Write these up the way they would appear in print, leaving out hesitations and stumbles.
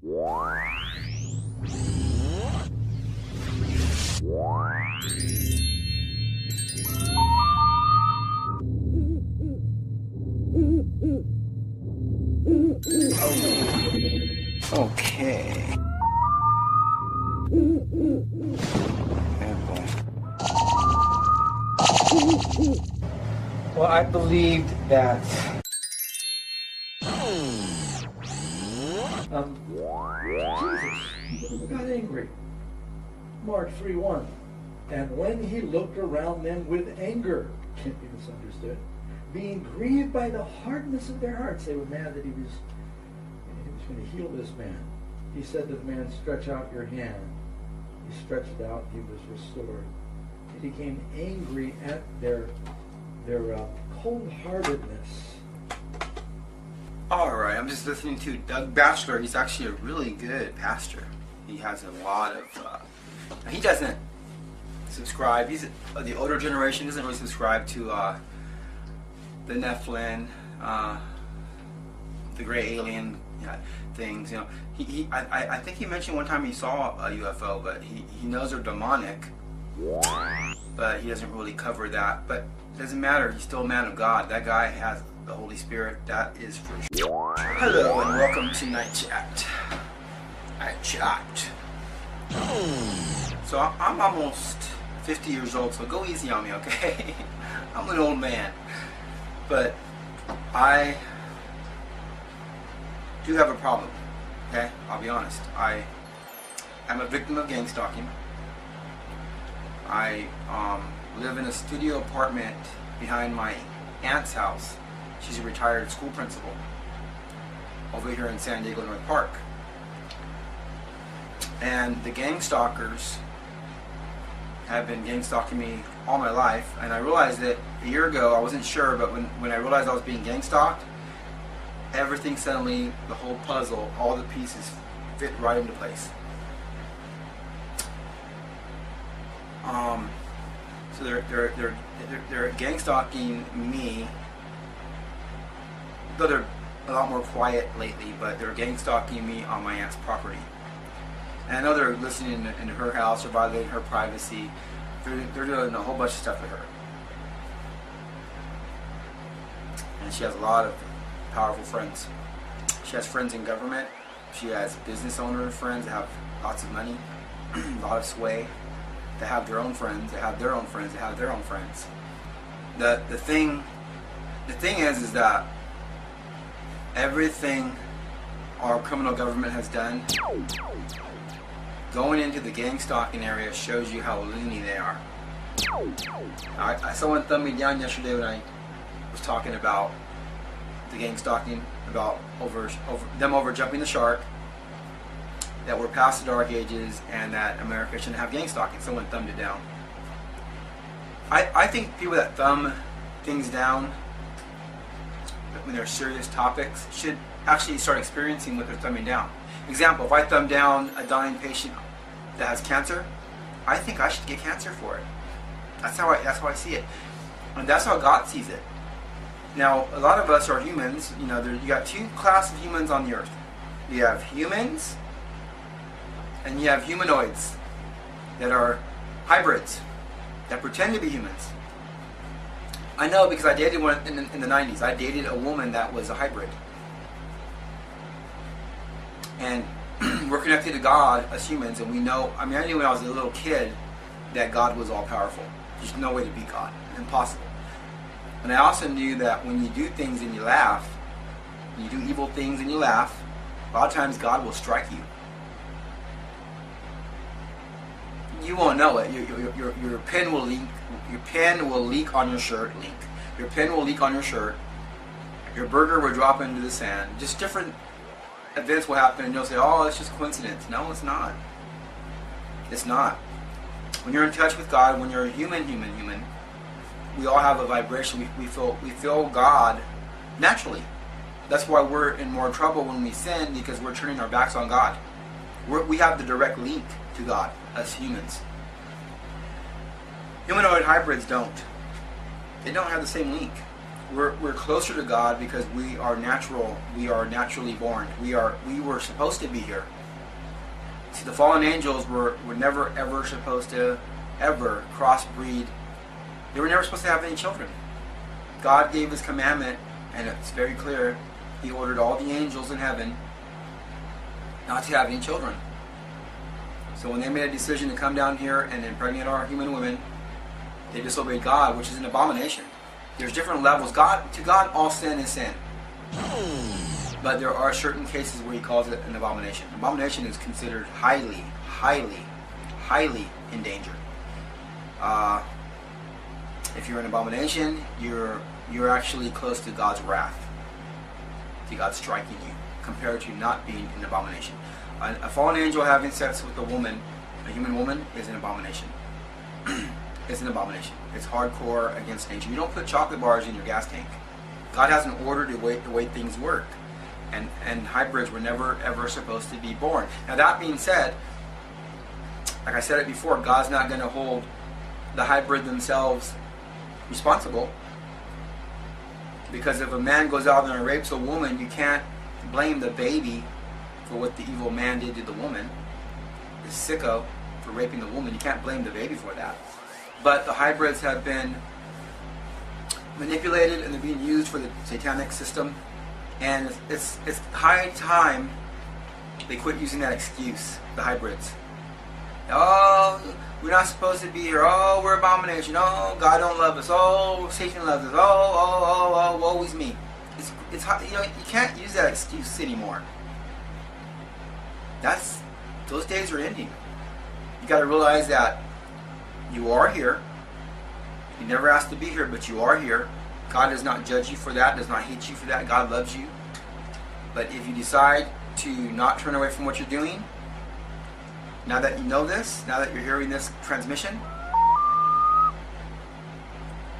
Okay. Well, I believed that Jesus got angry. Mark 3:1. And when he looked around them with anger, can't be misunderstood, being grieved by the hardness of their hearts, they were mad that he was going to heal this man. He said to the man, stretch out your hand. He stretched it out, he was restored. He became angry at their cold-heartedness. All right, I'm just listening to Doug Batchelor. He's actually a really good pastor. He has a lot of... he doesn't subscribe. He's the older generation. Doesn't really subscribe to the Nephilim, the gray alien things. You know, I think he mentioned one time he saw a UFO, but he knows they're demonic. But he doesn't really cover that. But it doesn't matter. He's still a man of God. That guy has the Holy Spirit. That is for sure. Hello and welcome to Night Chat. Night Chat. So I'm almost 50 years old, so go easy on me, okay? I'm an old man. But I do have a problem, okay? I'll be honest. I am a victim of gang stalking. I live in a studio apartment behind my aunt's house. She's a retired school principal over here in San Diego North Park. And the gang stalkers have been gang stalking me all my life, and I realized that a year ago, I wasn't sure, but when I realized I was being gang stalked, everything suddenly, the whole puzzle, all the pieces fit right into place. So they're gang stalking me, though they're a lot more quiet lately, but they're gang stalking me on my aunt's property. And I know they're listening in her house or violating her privacy. They're doing a whole bunch of stuff to her. And she has a lot of powerful friends. She has friends in government. She has business owner friends that have lots of money, a lot of sway. They have their own friends. They have their own friends. They have their own friends. The thing is that everything our criminal government has done, going into the gang stalking area shows you how loony they are. Someone thumbed me down yesterday when I was talking about the gang stalking, about them over jumping the shark, that we're past the dark ages, and that America shouldn't have gang stalking. Someone thumbed it down. I think people that thumb things down when they're serious topics should actually start experiencing what they're thumbing down. Example, if I thumb down a dying patient that has cancer, I think I should get cancer for it. That's how I see it. And that's how God sees it. Now, a lot of us are humans. You know, you got two classes of humans on the earth. You have humans, and you have humanoids that are hybrids, that pretend to be humans. I know because I dated one in the 90s. I dated a woman that was a hybrid. And we're connected to God as humans, and we know, I knew when I was a little kid that God was all-powerful. There's no way to beat God. Impossible. And I also knew that when you do things and you laugh, when you do evil things and you laugh, a lot of times God will strike you. You won't know it. Your pen will leak. Your pen will leak on your shirt. Your pen will leak on your shirt. Your burger will drop into the sand. Just different events will happen, and you'll say, "Oh, it's just coincidence." No, it's not. It's not. When you're in touch with God, when you're a human, we all have a vibration. We feel God naturally. That's why we're in more trouble when we sin, because we're turning our backs on God. We have the direct link to God as humans. Humanoid hybrids don't. They don't have the same link. we're closer to God because we are natural. We are naturally born. We were supposed to be here. See, the fallen angels were never ever supposed to ever crossbreed. They were never supposed to have any children. God gave His commandment, and it's very clear. He ordered all the angels in heaven not to have any children. So when they made a decision to come down here and impregnate our human women, they disobeyed God, which is an abomination. There's different levels. To God, all sin is sin. But there are certain cases where He calls it an abomination. Abomination is considered highly, highly, highly endangered. If you're an abomination, you're actually close to God's wrath, to God striking you, compared to not being an abomination. A fallen angel having sex with a human woman, is an abomination. It's an abomination. It's hardcore against nature. You don't put chocolate bars in your gas tank. God has an order to the way things work. And hybrids were never ever supposed to be born. Now that being said, like I said it before, God's not going to hold the hybrid themselves responsible. Because if a man goes out there and rapes a woman, you can't blame the baby for what the evil man did to the woman. The sicko for raping the woman. You can't blame the baby for that. But the hybrids have been manipulated and they're being used for the satanic system. And it's high time they quit using that excuse, the hybrids. Oh, we're not supposed to be here. Oh, we're abomination. Oh, God don't love us. Oh, Satan loves us. Oh, woe is me. It's you can't use that excuse anymore. Those days are ending. You got to realize that you are here. You never asked to be here, but you are here. God does not judge you for that, does not hate you for that. God loves you. But if you decide to not turn away from what you're doing, now that you know this, now that you're hearing this transmission,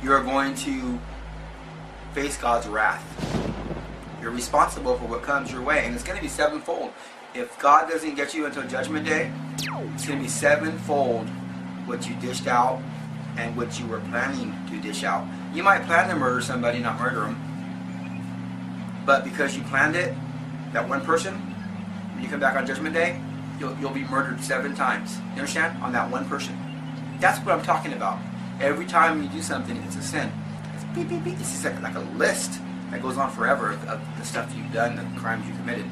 you're going to face God's wrath. You're responsible for what comes your way, and it's going to be sevenfold. If God doesn't get you until Judgment Day, it's going to be sevenfold what you dished out and what you were planning to dish out. You might plan to murder somebody, not murder them. But because you planned it, that one person, when you come back on Judgment Day, you'll be murdered 7 times. You understand? On that one person. That's what I'm talking about. Every time you do something, it's a sin. It's beep, beep, beep. It's just like a list that goes on forever of the stuff you've done, the crimes you committed.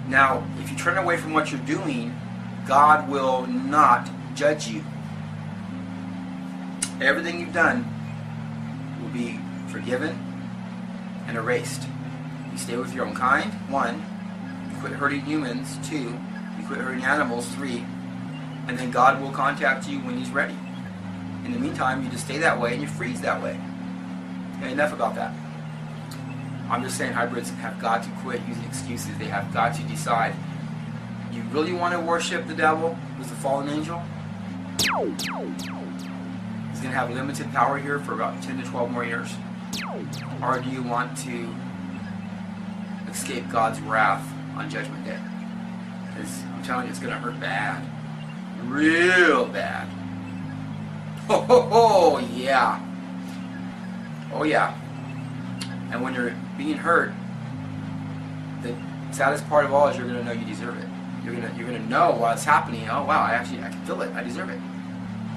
Now, if you turn away from what you're doing, God will not judge you. Everything you've done will be forgiven and erased. You stay with your own kind, 1. You quit hurting humans, 2. You quit hurting animals, 3. And then God will contact you when He's ready. In the meantime, you just stay that way and you freeze that way. Okay, enough about that. I'm just saying hybrids have got to quit using excuses. They have got to decide. You really want to worship the devil, who's the fallen angel? He's going to have limited power here for about 10 to 12 more years. Or do you want to escape God's wrath on Judgment Day? Because I'm telling you, it's going to hurt bad. Real bad. Oh, yeah. Oh, yeah. And when you're being hurt, the saddest part of all is you're going to know you deserve it. You're going to know while it's happening. Oh, wow, I can feel it. I deserve it.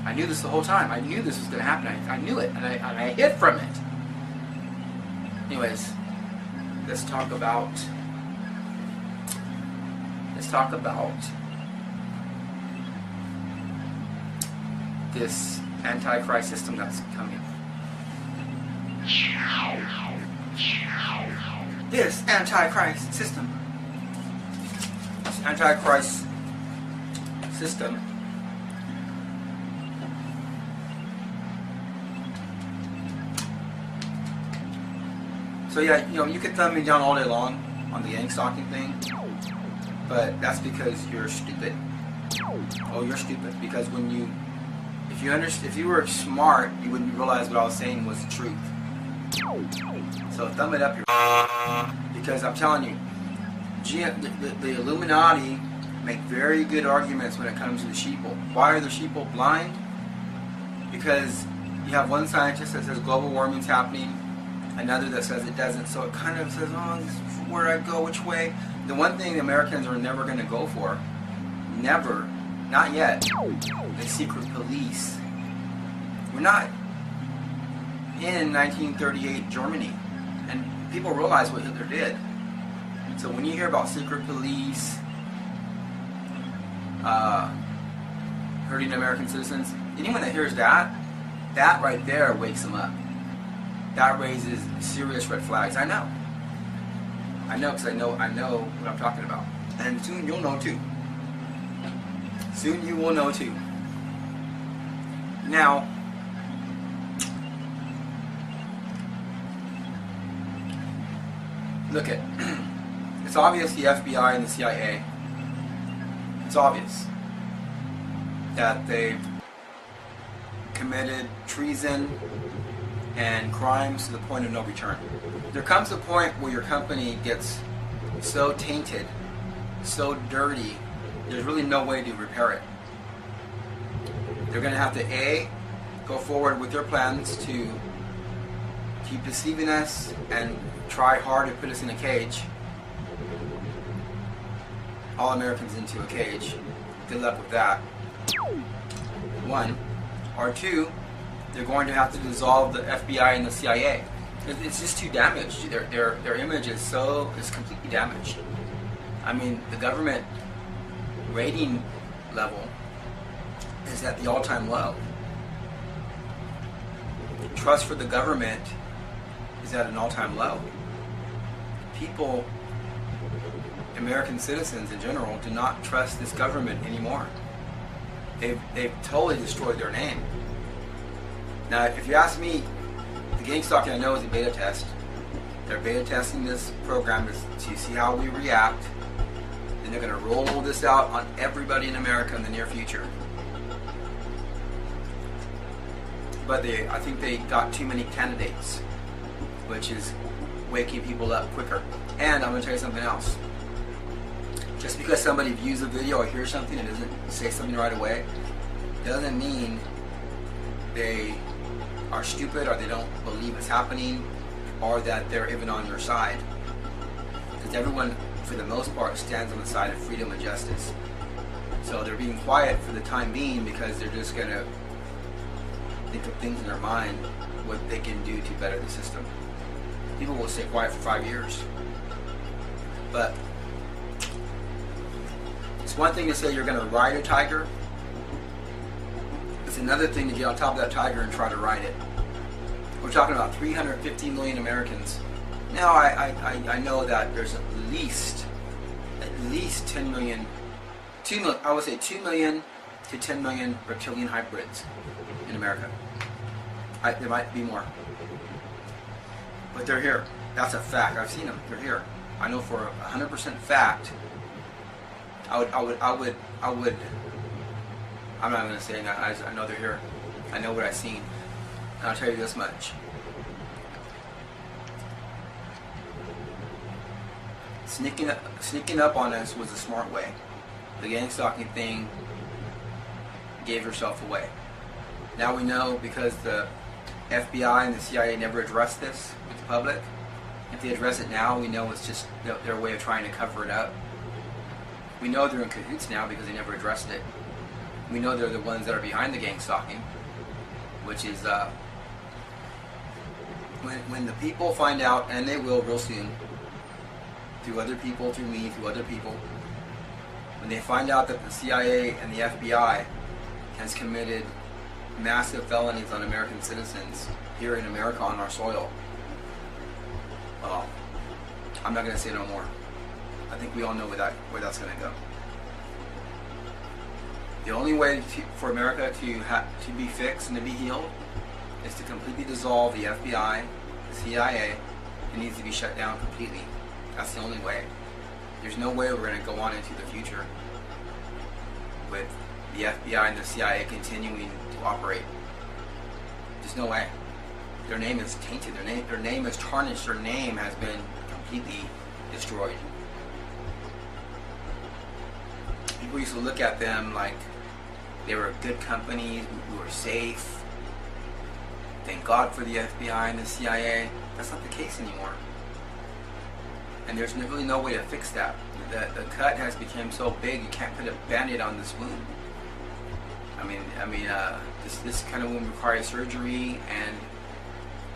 I knew this the whole time. I knew this was going to happen. I knew it, and I hid from it. Anyways, let's talk about this Antichrist system that's coming. This Antichrist system. This Antichrist system so yeah, you could thumb me down all day long on the gang stalking thing, but that's because you're stupid. Oh, you're stupid, because if you were smart, you wouldn't realize what I was saying was the truth. So thumb it up your because I'm telling you, the Illuminati make very good arguments when it comes to the sheeple. Why are the sheeple blind? Because you have one scientist that says global warming's happening, another that says it doesn't. So it kind of says, oh, this is where I go, which way. The one thing the Americans are never going to go for, never, not yet, is secret police. We're not in 1938 Germany, and people realize what Hitler did. So when you hear about secret police hurting American citizens, anyone that hears that right there wakes them up. That raises serious red flags. I know because I know what I'm talking about. And soon you'll know too. Soon you will know too. Now, look at, it's obvious the FBI and the CIA, it's obvious that they've committed treason and crimes to the point of no return. There comes a point where your company gets so tainted, so dirty, there's really no way to repair it. They're going to have to A, go forward with their plans to keep deceiving us and try hard to put us in a cage. All Americans into a cage. Good luck with that. One. Or two, they're going to have to dissolve the FBI and the CIA. It's just too damaged. Their image is completely damaged. I mean, the government rating level is at the all-time low. Trust for the government is at an all-time low. People, American citizens in general, do not trust this government anymore. They've totally destroyed their name. Now, if you ask me, the gang stalking I know is a beta test. They're beta testing this program to see how we react. And they're going to roll this out on everybody in America in the near future. But I think they got too many candidates, which is waking people up quicker. And I'm going to tell you something else. Just because somebody views a video or hears something and doesn't say something right away, doesn't mean they are stupid or they don't believe it's happening or that they're even on your side. Because everyone, for the most part, stands on the side of freedom and justice. So they're being quiet for the time being because they're just going to think of things in their mind, what they can do to better the system. People will stay quiet for 5 years. But it's one thing to say you're going to ride a tiger. It's another thing to get on top of that tiger and try to ride it. We're talking about 350 million Americans. Now I know that there's at least 10 million, 2 million, I would say 2 million to 10 million reptilian hybrids in America. There might be more. But they're here. That's a fact. I've seen them. They're here. I know for 100% fact. I would. I'm not going to say that. I know they're here. I know what I've seen. And I'll tell you this much. Sneaking up on us was a smart way. The gang stalking thing gave herself away. Now we know because the FBI and the CIA never addressed this with the public. If they address it now, we know it's just their way of trying to cover it up. We know they're in cahoots now because they never addressed it. We know they're the ones that are behind the gang stalking, which is when the people find out, and they will real soon, through other people, through me, through other people, when they find out that the CIA and the FBI has committed massive felonies on American citizens here in America on our soil, well, I'm not going to say no more. I think we all know where that's going to go. The only way for America to be fixed and to be healed is to completely dissolve the FBI, the CIA. It needs to be shut down completely. That's the only way. There's no way we're going to go on into the future with the FBI and the CIA continuing to operate. There's no way. Their name is tainted. Their name is tarnished. Their name has been completely destroyed. People used to look at them like they were good companies, we were safe. thank God for the FBI and the CIA. That's not the case anymore. And there's really no way to fix that. The cut has become so big you can't put a band-aid on this wound. This kind of wound requires surgery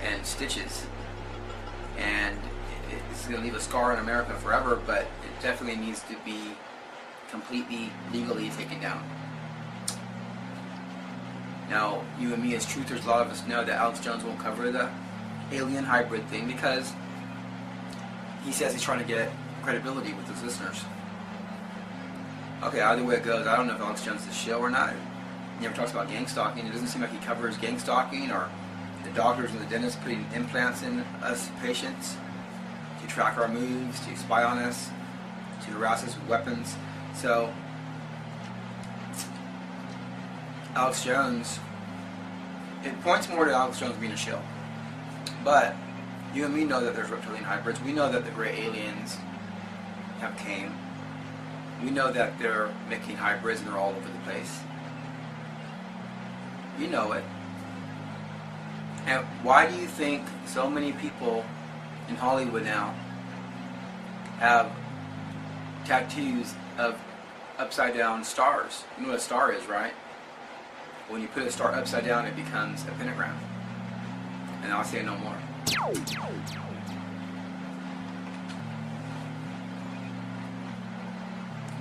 and stitches, and it's going to leave a scar in America forever. But it definitely needs to be completely legally taken down. Now, you and me as truthers, a lot of us know that Alex Jones won't cover the alien hybrid thing because he says he's trying to get credibility with his listeners. Okay, either way it goes, I don't know if Alex Jones is shill or not. He never talks about gang stalking. It doesn't seem like he covers gang stalking or the doctors and the dentists putting implants in us patients to track our moves, to spy on us, to harass us with weapons. So, Alex Jones, it points more to Alex Jones being a shill. But you and me know that there's reptilian hybrids. We know that the gray aliens have came. We know that they're making hybrids and they're all over the place. You know it. And why do you think so many people in Hollywood now have tattoos of upside down stars? You know what a star is, right? When you put a star upside down, it becomes a pentagram. And I'll say no more.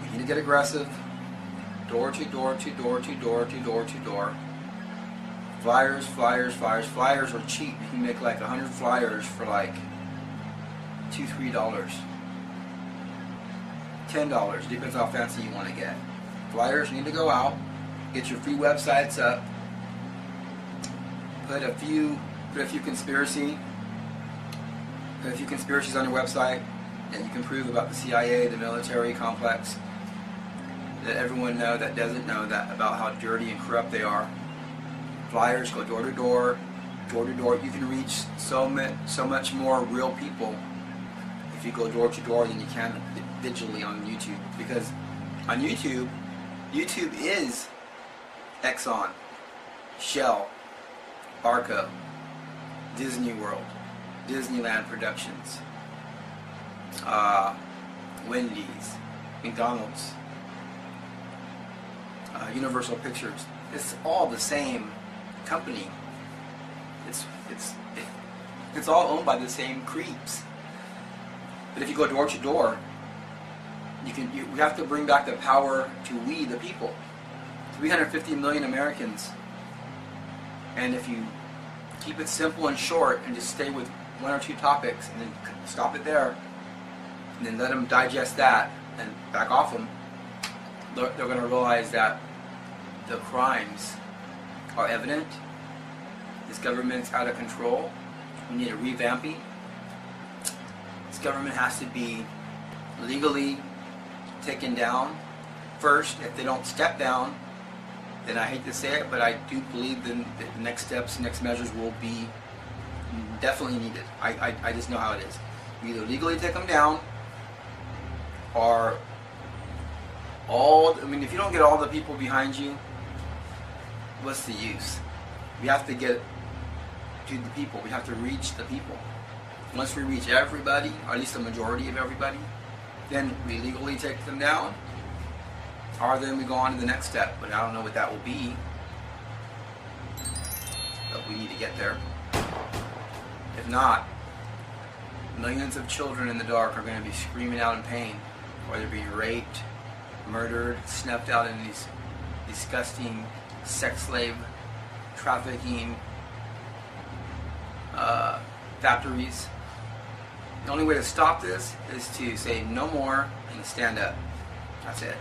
We need to get aggressive. Door to door to door to door to door to door. Flyers, flyers, flyers. Flyers are cheap. You can make like 100 flyers for like $2, $3. $10. Depends how fancy you want to get. Flyers need to go out. Get your free websites up. Put a few conspiracies on your website that you can prove about the CIA, the military complex, that everyone that doesn't know that about how dirty and corrupt they are. Flyers, go door to door, door to door. You can reach so much more real people if you go door to door than you can digitally on YouTube. Because on YouTube is Exxon, Shell, Arco, Disney World, Disneyland Productions, Wendy's, McDonald's, Universal Pictures. It's all the same company. It's all owned by the same creeps. But if you go door to door, we have to bring back the power to we the people. 350 million Americans. And if you keep it simple and short and just stay with one or two topics and then stop it there and then let them digest that and back off them, they're going to realize that the crimes are evident. This government's out of control. We need a revamping. This government has to be legally taken down first. If they don't step down, then I hate to say it, but I do believe that the next steps, next measures will be definitely needed. I just know how it is. You either legally take them down, or if you don't get all the people behind you, what's the use? We have to get to the people. We have to reach the people. Once we reach everybody, or at least the majority of everybody, then we legally take them down, or then we go on to the next step. But I don't know what that will be. But we need to get there. If not, millions of children in the dark are going to be screaming out in pain, whether being raped, murdered, snuffed out in these disgusting sex slave trafficking factories. The only way to stop this is to say no more and stand up. That's it.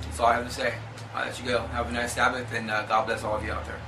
That's all I have to say. I'll let you go. Have a nice Sabbath, and God bless all of you out there.